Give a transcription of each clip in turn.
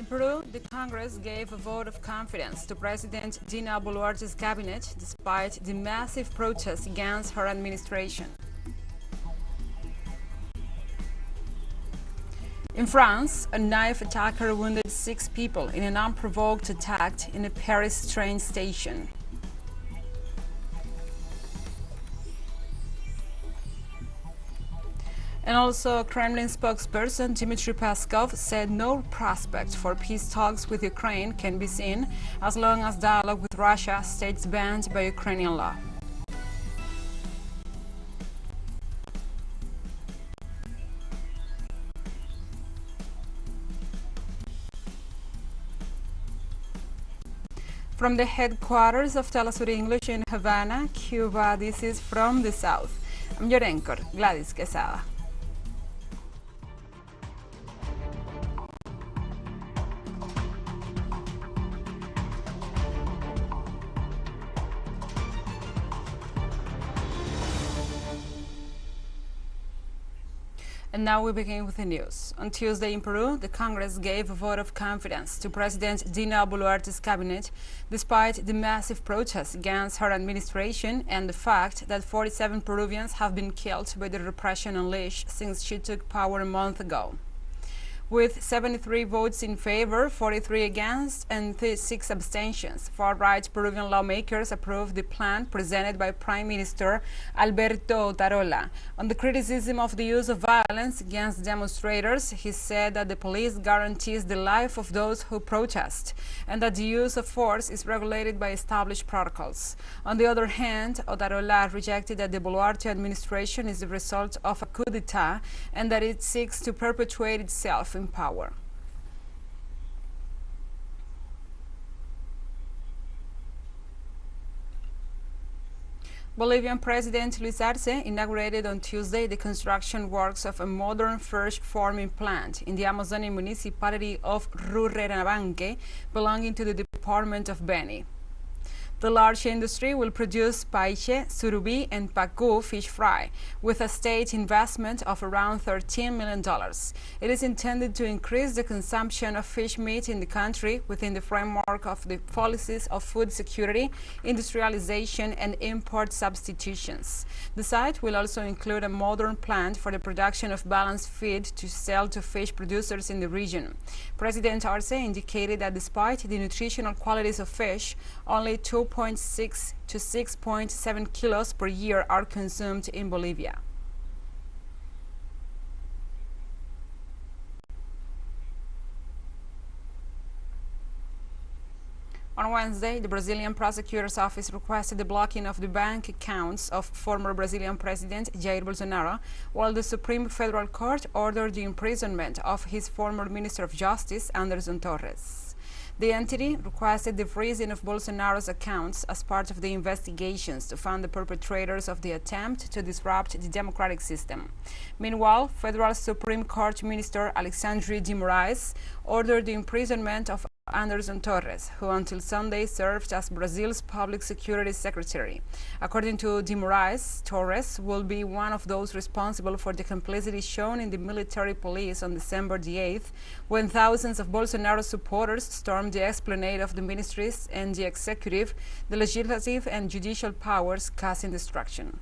Peru, the Congress gave a vote of confidence to President Dina Boluarte's cabinet despite the massive protests against her administration. In France, a knife attacker wounded 6 people in an unprovoked attack in a Paris train station. And also, Kremlin spokesperson Dmitry Peskov said no prospect for peace talks with Ukraine can be seen as long as dialogue with Russia stays banned by Ukrainian law. From the headquarters of TeleSUR English in Havana, Cuba, this is From the South. I'm your anchor, Gladys Quesada. And now we begin with the news. On Tuesday in Peru, the Congress gave a vote of confidence to President Dina Boluarte's cabinet, despite the massive protests against her administration and the fact that 47 Peruvians have been killed by the repression unleashed since she took power a month ago. With 73 votes in favor, 43 against, and 6 abstentions, far-right Peruvian lawmakers approved the plan presented by Prime Minister Alberto Otarola. On the criticism of the use of violence against demonstrators, he said that the police guarantees the life of those who protest, and that the use of force is regulated by established protocols. On the other hand, Otarola rejected that the Boluarte administration is the result of a coup d'etat and that it seeks to perpetuate itself in power. Bolivian President Luis Arce inaugurated on Tuesday the construction works of a modern fish farming plant in the Amazonian municipality of Rurrenabanque, belonging to the Department of Beni. The large industry will produce paiche, surubi, and pacu fish fry, with a state investment of around $13 million. It is intended to increase the consumption of fish meat in the country within the framework of the policies of food security, industrialization, and import substitutions. The site will also include a modern plant for the production of balanced feed to sell to fish producers in the region. President Arce indicated that despite the nutritional qualities of fish, only 2.6 to 6.7 kilos per year are consumed in Bolivia. On Wednesday, the Brazilian prosecutor's office requested the blocking of the bank accounts of former Brazilian President Jair Bolsonaro, while the Supreme Federal Court ordered the imprisonment of his former Minister of Justice, Anderson Torres. The entity requested the freezing of Bolsonaro's accounts as part of the investigations to find the perpetrators of the attempt to disrupt the democratic system. Meanwhile, Federal Supreme Court Minister Alexandre de Moraes ordered the imprisonment of Anderson Torres, who until Sunday served as Brazil's Public Security Secretary. According to de Moraes, Torres will be one of those responsible for the complicity shown in the military police on December the 8th, when thousands of Bolsonaro supporters stormed the esplanade of the ministries and the executive, the legislative and judicial powers, causing destruction.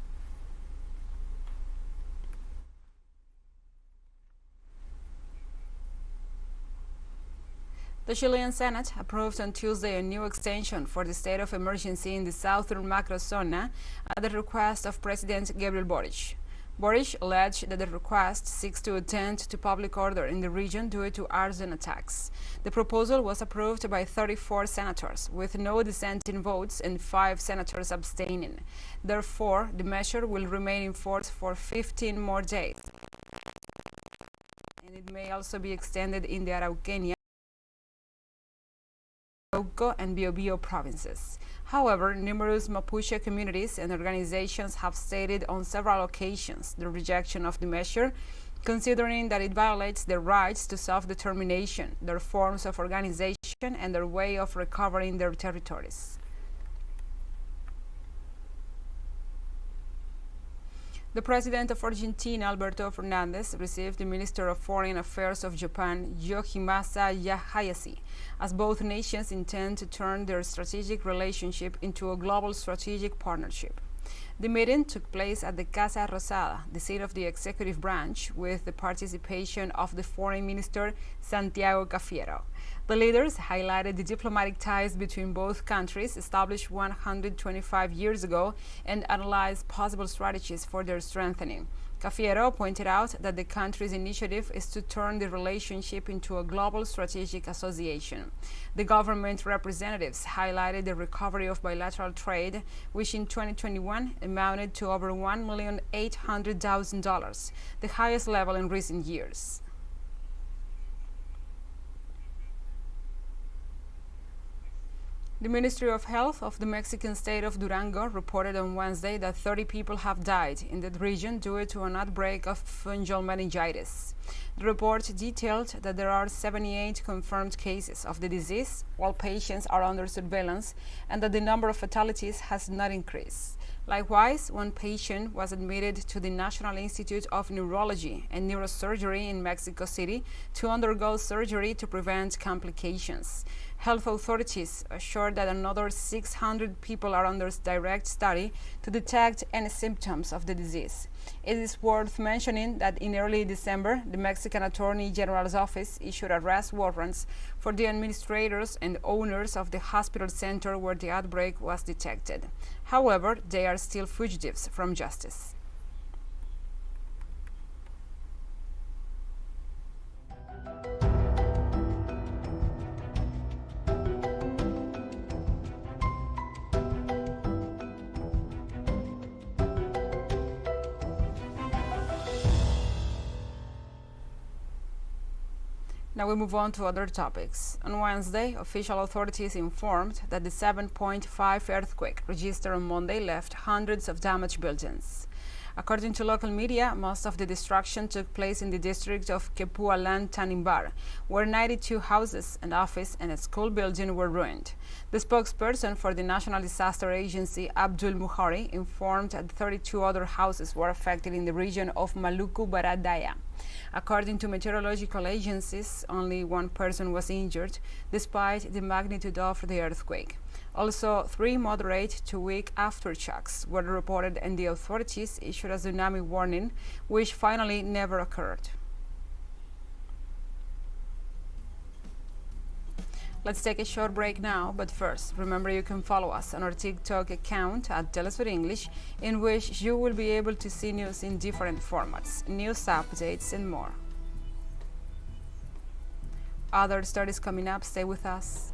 The Chilean Senate approved on Tuesday a new extension for the state of emergency in the southern macrozona at the request of President Gabriel Boric. Boric alleged that the request seeks to attend to public order in the region due to arson attacks. The proposal was approved by 34 senators, with no dissenting votes and 5 senators abstaining. Therefore, the measure will remain in force for 15 more days, and it may also be extended in the Araucania and Biobío provinces. However, numerous Mapuche communities and organizations have stated on several occasions the rejection of the measure, considering that it violates their rights to self-determination, their forms of organization, and their way of recovering their territories. The president of Argentina, Alberto Fernandez, received the Minister of Foreign Affairs of Japan, Yoshimasa Hayashi, as both nations intend to turn their strategic relationship into a global strategic partnership. The meeting took place at the Casa Rosada, the seat of the executive branch, with the participation of the Foreign Minister, Santiago Cafiero. The leaders highlighted the diplomatic ties between both countries established 125 years ago and analyzed possible strategies for their strengthening. Cafiero pointed out that the country's initiative is to turn the relationship into a global strategic association. The government representatives highlighted the recovery of bilateral trade, which in 2021 amounted to over $1,800,000, the highest level in recent years. The Ministry of Health of the Mexican state of Durango reported on Wednesday that 30 people have died in that region due to an outbreak of fungal meningitis. The report detailed that there are 78 confirmed cases of the disease, while patients are under surveillance, and that the number of fatalities has not increased. Likewise, one patient was admitted to the National Institute of Neurology and Neurosurgery in Mexico City to undergo surgery to prevent complications. Health authorities assured that another 600 people are under direct study to detect any symptoms of the disease. It is worth mentioning that in early December, the Mexican Attorney General's office issued arrest warrants for the administrators and owners of the hospital center where the outbreak was detected. However, they are still fugitives from justice. Now we move on to other topics. On Wednesday, official authorities informed that the 7.5 earthquake registered on Monday left hundreds of damaged buildings. According to local media, most of the destruction took place in the district of Kepualan Tanimbar, where 92 houses, an office, and a school building were ruined. The spokesperson for the National Disaster Agency, Abdul Muhari, informed that 32 other houses were affected in the region of Maluku Baradaya. According to meteorological agencies, only one person was injured, despite the magnitude of the earthquake. Also, 3 moderate to weak aftershocks were reported, and the authorities issued a tsunami warning, which finally never occurred. Let's take a short break now, but first, remember you can follow us on our TikTok account at TeleSUR English, in which you will be able to see news in different formats, news updates, and more. Other stories coming up, stay with us.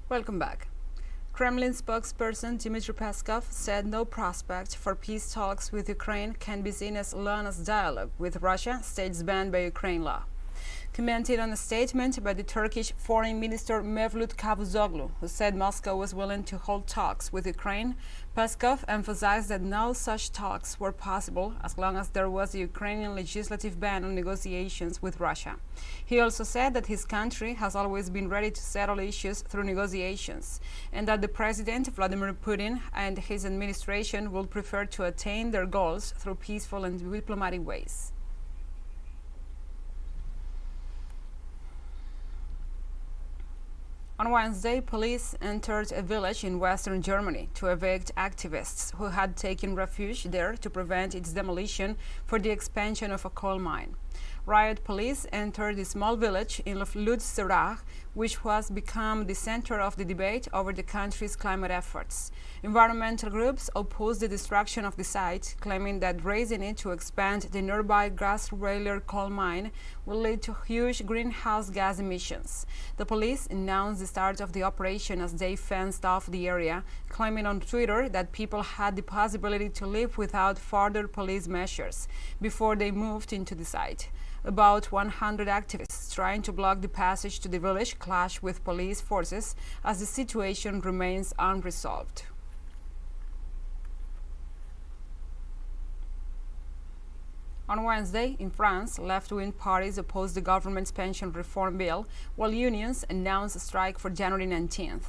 Welcome back. Kremlin spokesperson Dmitry Peskov said no prospect for peace talks with Ukraine can be seen as long as dialogue with Russia stays banned by Ukraine law. Commented on a statement by the Turkish Foreign Minister Mevlut Cavusoglu, who said Moscow was willing to hold talks with Ukraine, Peskov emphasized that no such talks were possible as long as there was a Ukrainian legislative ban on negotiations with Russia. He also said that his country has always been ready to settle issues through negotiations, and that the President Vladimir Putin and his administration will prefer to attain their goals through peaceful and diplomatic ways. On Wednesday, police entered a village in western Germany to evict activists who had taken refuge there to prevent its demolition for the expansion of a coal mine. Riot police entered the small village in TeleSUR, which has become the center of the debate over the country's climate efforts. Environmental groups opposed the destruction of the site, claiming that raising it to expand the nearby Grasweiler coal mine will lead to huge greenhouse gas emissions. The police announced the start of the operation as they fenced off the area, claiming on Twitter that people had the possibility to live without further police measures before they moved into the site. About 100 activists trying to block the passage to the village clashed with police forces as the situation remains unresolved. On Wednesday, in France, left-wing parties opposed the government's pension reform bill, while unions announced a strike for January 19th.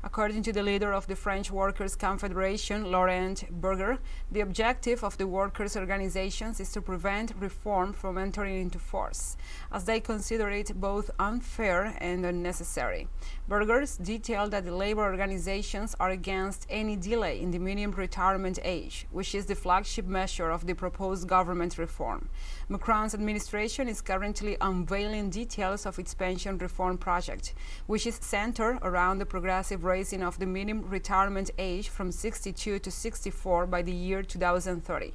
According to the leader of the French Workers' Confederation, Laurent Berger, the objective of the workers' organizations is to prevent reform from entering into force, as they consider it both unfair and unnecessary. Berger's detailed that the labor organizations are against any delay in the minimum retirement age, which is the flagship measure of the proposed government reform. Macron's administration is currently unveiling details of its pension reform project, which is centered around the progressive raising of the minimum retirement age from 62 to 64 by the year 2030.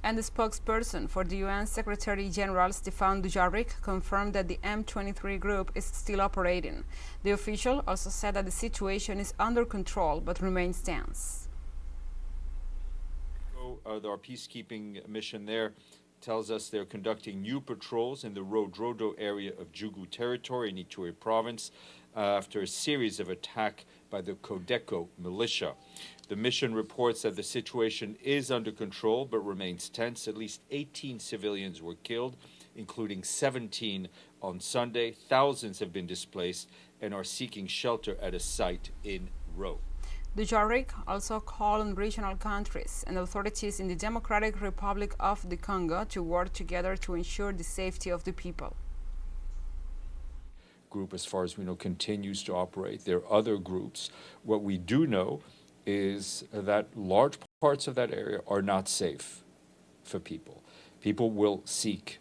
And the spokesperson for the UN Secretary-General Stéphane Dujarric confirmed that the M23 group is still operating. The official also said that the situation is under control but remains tense. Our peacekeeping mission there tells us they're conducting new patrols in the Rodrodo area of Jugu territory in Ituri province after a series of attacks by the Codeco militia. The mission reports that the situation is under control but remains tense. At least 18 civilians were killed, including 17 on Sunday. Thousands have been displaced and are seeking shelter at a site in Ro. Dujarric also called on regional countries and authorities in the Democratic Republic of the Congo to work together to ensure the safety of the people. Group, as far as we know, continues to operate. There are other groups. What we do know is that large parts of that area are not safe for people. People will seek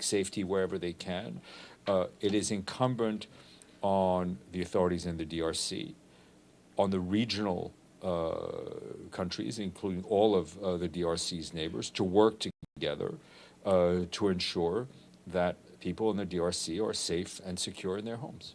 safety wherever they can. It is incumbent on the authorities in the DRC, on the regional countries, including all of the DRC's neighbors, to work together to ensure that people in the DRC are safe and secure in their homes.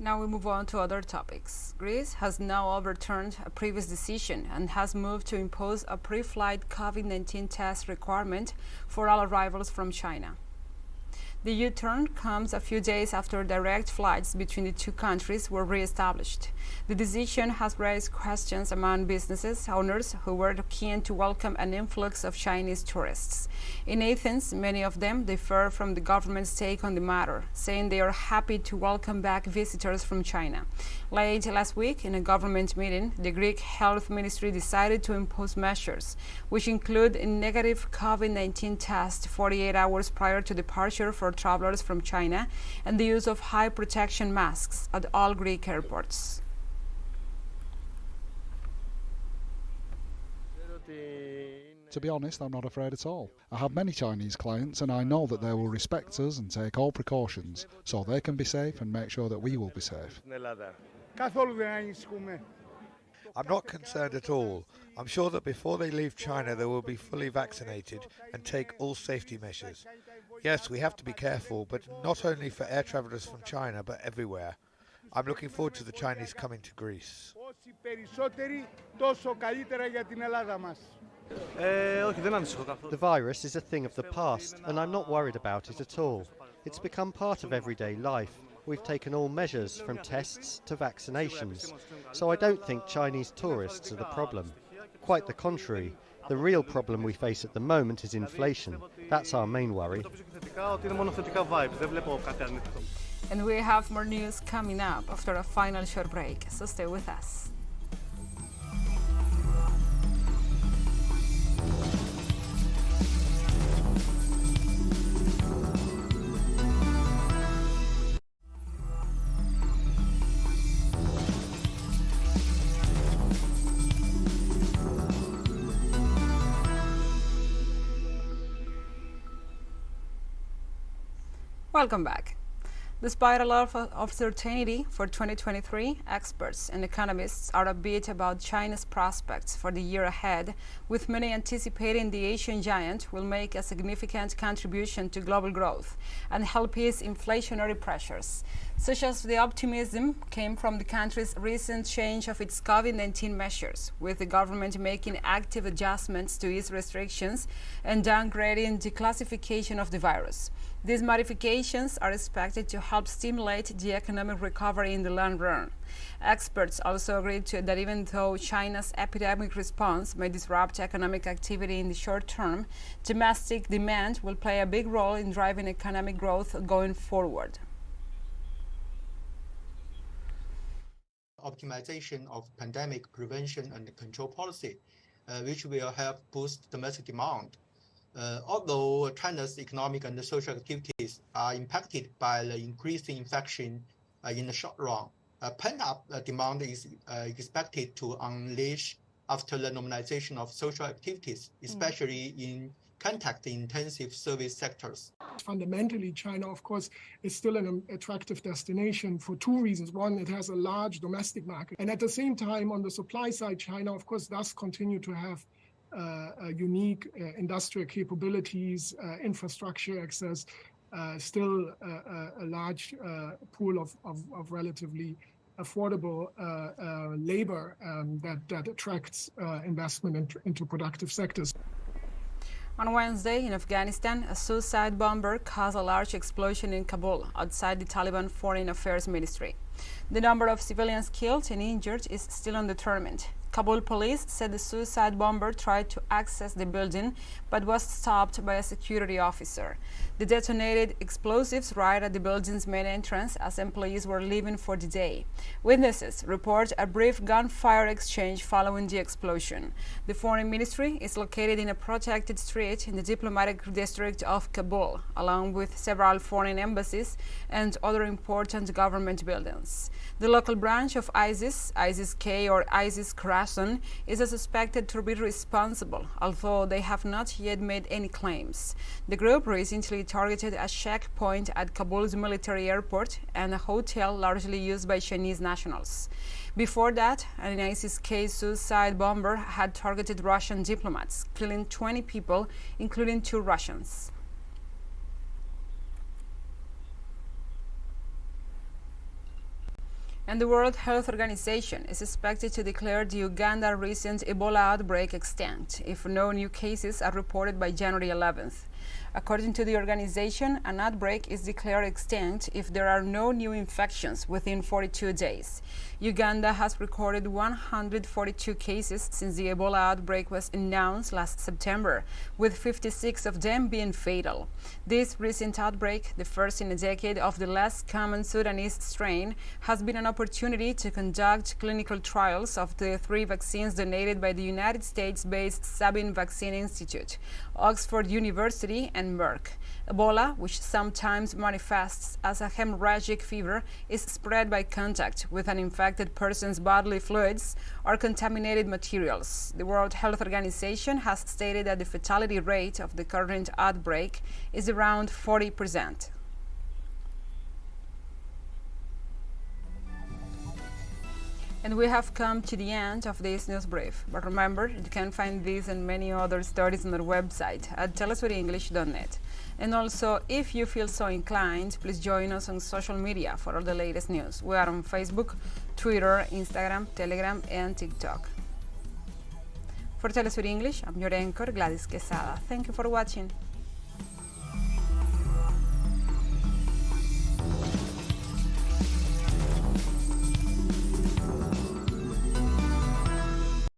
Now we move on to other topics. Greece has now overturned a previous decision and has moved to impose a pre-flight COVID-19 test requirement for all arrivals from China. The U-turn comes a few days after direct flights between the two countries were re-established. The decision has raised questions among businesses owners who were keen to welcome an influx of Chinese tourists. In Athens, many of them differ from the government's take on the matter, saying they are happy to welcome back visitors from China. Late last week, in a government meeting, the Greek Health Ministry decided to impose measures, which include a negative COVID-19 test 48 hours prior to departure for travelers from China and the use of high protection masks at all Greek airports. To be honest, I'm not afraid at all. I have many Chinese clients and I know that they will respect us and take all precautions so they can be safe and make sure that we will be safe. I'm not concerned at all. I'm sure that before they leave China they will be fully vaccinated and take all safety measures. Yes, we have to be careful, but not only for air travellers from China, but everywhere. I'm looking forward to the Chinese coming to Greece. The virus is a thing of the past, and I'm not worried about it at all. It's become part of everyday life. We've taken all measures, from tests to vaccinations, so I don't think Chinese tourists are the problem. Quite the contrary. The real problem we face at the moment is inflation. That's our main worry. And we have more news coming up after a final short break, so stay with us. Welcome back. Despite a lot of uncertainty for 2023, experts and economists are upbeat about China's prospects for the year ahead, with many anticipating the Asian giant will make a significant contribution to global growth and help ease inflationary pressures. Such as the optimism came from the country's recent change of its COVID-19 measures, with the government making active adjustments to ease restrictions and downgrading the classification of the virus. These modifications are expected to help stimulate the economic recovery in the long run. Experts also agreed that even though China's epidemic response may disrupt economic activity in the short term, domestic demand will play a big role in driving economic growth going forward. Optimization of pandemic prevention and control policy, which will help boost domestic demand. Although China's economic and social activities are impacted by the increasing infection in the short run, pent-up demand is expected to unleash after the normalization of social activities, especially in contact-intensive service sectors. Fundamentally, China, of course, is still an attractive destination for two reasons. One, it has a large domestic market. And at the same time, on the supply side, China, of course, does continue to have unique industrial capabilities, infrastructure access, still a large pool of relatively affordable labor that attracts investment into productive sectors. On Wednesday, in Afghanistan, a suicide bomber caused a large explosion in Kabul, outside the Taliban Foreign Affairs Ministry. The number of civilians killed and injured is still undetermined. Kabul police said the suicide bomber tried to access the building but was stopped by a security officer. The detonated explosives right at the building's main entrance as employees were leaving for the day. Witnesses report a brief gunfire exchange following the explosion. The foreign ministry is located in a protected street in the diplomatic district of Kabul, along with several foreign embassies and other important government buildings. The local branch of ISIS, ISIS-K or ISIS-Khorasan, is suspected to be responsible, although they have not yet made any claims. The group recently targeted a checkpoint at Kabul's military airport and a hotel largely used by Chinese nationals. Before that, an ISIS-K suicide bomber had targeted Russian diplomats, killing 20 people, including 2 Russians. And the World Health Organization is expected to declare the Uganda recent Ebola outbreak extinct if no new cases are reported by January 11th. According to the organization, an outbreak is declared extinct if there are no new infections within 42 days. Uganda has recorded 142 cases since the Ebola outbreak was announced last September, with 56 of them being fatal. This recent outbreak, the first in a decade of the less common Sudanese strain, has been an opportunity to conduct clinical trials of the 3 vaccines donated by the United States-based Sabin Vaccine Institute, Oxford University, and Merck. Ebola, which sometimes manifests as a hemorrhagic fever, is spread by contact with an infected person's bodily fluids or contaminated materials. The World Health Organization has stated that the fatality rate of the current outbreak is around 40%. And we have come to the end of this news brief. But remember, you can find these and many other stories on our website at telesurenglish.net. And also, if you feel so inclined, please join us on social media for all the latest news. We are on Facebook, Twitter, Instagram, Telegram, and TikTok. For TeleSUR English, I'm your anchor, Gladys Quesada. Thank you for watching.